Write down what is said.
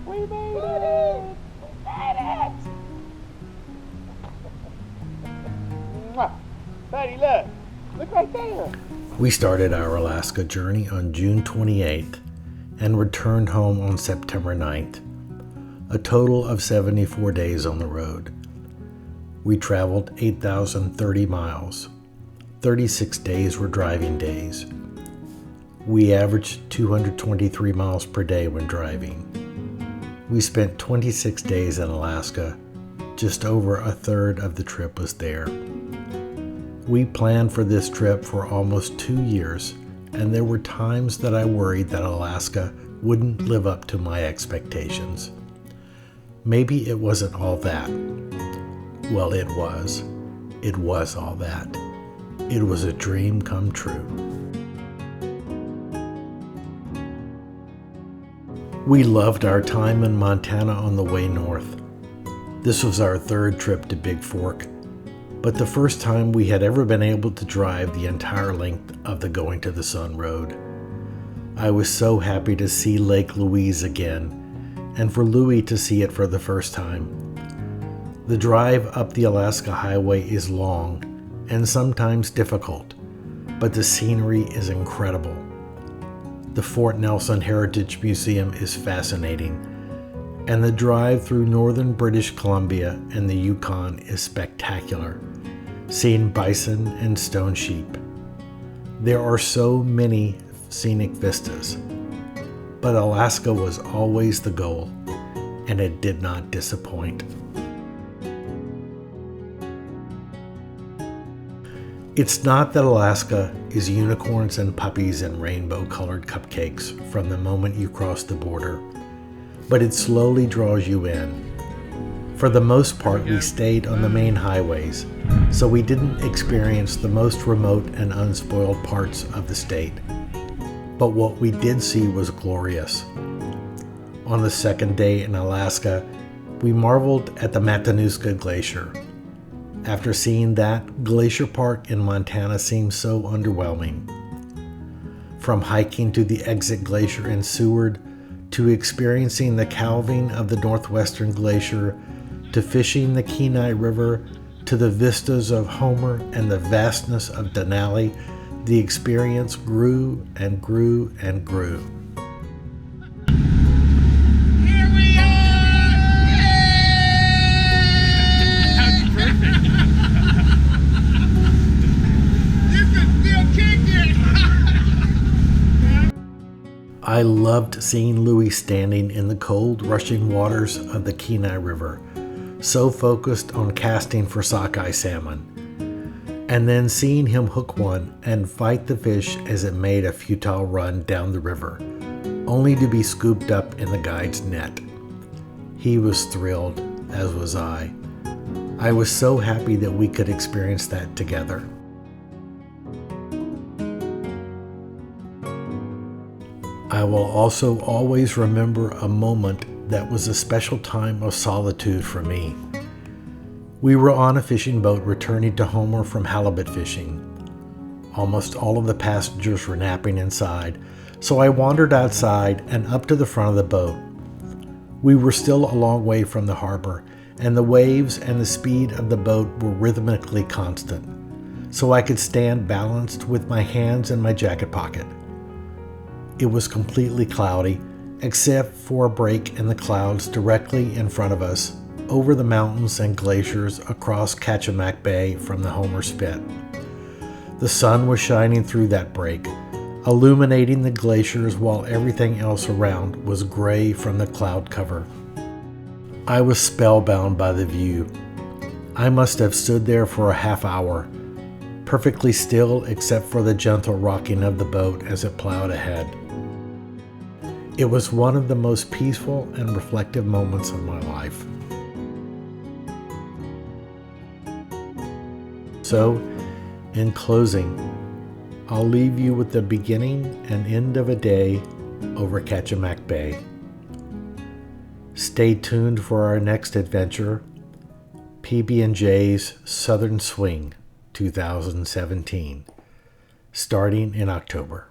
We made it! We made it! Mwah. Buddy, look! Look right there! We started our Alaska journey on June 28th and returned home on September 9th. A total of 74 days on the road. We traveled 8,030 miles. 36 days were driving days. We averaged 223 miles per day when driving. We spent 26 days in Alaska. Just over a third of the trip was there. We planned for this trip for almost 2 years, and there were times that I worried that Alaska wouldn't live up to my expectations. Maybe it wasn't all that. Well, it was. It was all that. It was a dream come true. We loved our time in Montana on the way north. This was our third trip to Big Fork, but the first time we had ever been able to drive the entire length of the Going to the Sun Road. I was so happy to see Lake Louise again, and for Louie to see it for the first time. The drive up the Alaska Highway is long and sometimes difficult, but the scenery is incredible. The Fort Nelson Heritage Museum is fascinating, and the drive through northern British Columbia and the Yukon is spectacular, seeing bison and stone sheep. There are so many scenic vistas, but Alaska was always the goal, and it did not disappoint. It's not that Alaska is unicorns and puppies and rainbow-colored cupcakes from the moment you cross the border, but it slowly draws you in. For the most part, we stayed on the main highways, so we didn't experience the most remote and unspoiled parts of the state. But what we did see was glorious. On the second day in Alaska, we marveled at the Matanuska Glacier. After seeing that, Glacier Park in Montana seemed so underwhelming. From hiking to the Exit Glacier in Seward, to experiencing the calving of the Northwestern Glacier, to fishing the Kenai River, to the vistas of Homer and the vastness of Denali, the experience grew and grew and grew. Here we are! That's perfect. You can still kick it! I loved seeing Louie standing in the cold, rushing waters of the Kenai River, so focused on casting for sockeye salmon, and then seeing him hook one and fight the fish as it made a futile run down the river, only to be scooped up in the guide's net. He was thrilled, as was I. I was so happy that we could experience that together. I will also always remember a moment that was a special time of solitude for me. We were on a fishing boat returning to Homer from halibut fishing. Almost all of the passengers were napping inside, so I wandered outside and up to the front of the boat. We were still a long way from the harbor, and the waves and the speed of the boat were rhythmically constant, so I could stand balanced with my hands in my jacket pocket. It was completely cloudy, except for a break in the clouds directly in front of us, over the mountains and glaciers across Kachemak Bay from the Homer Spit. The sun was shining through that break, illuminating the glaciers while everything else around was gray from the cloud cover. I was spellbound by the view. I must have stood there for a half hour, perfectly still except for the gentle rocking of the boat as it plowed ahead. It was one of the most peaceful and reflective moments of my life. So, in closing, I'll leave you with the beginning and end of a day over Kachemak Bay. Stay tuned for our next adventure, PB&J's Southern Swing 2017, starting in October.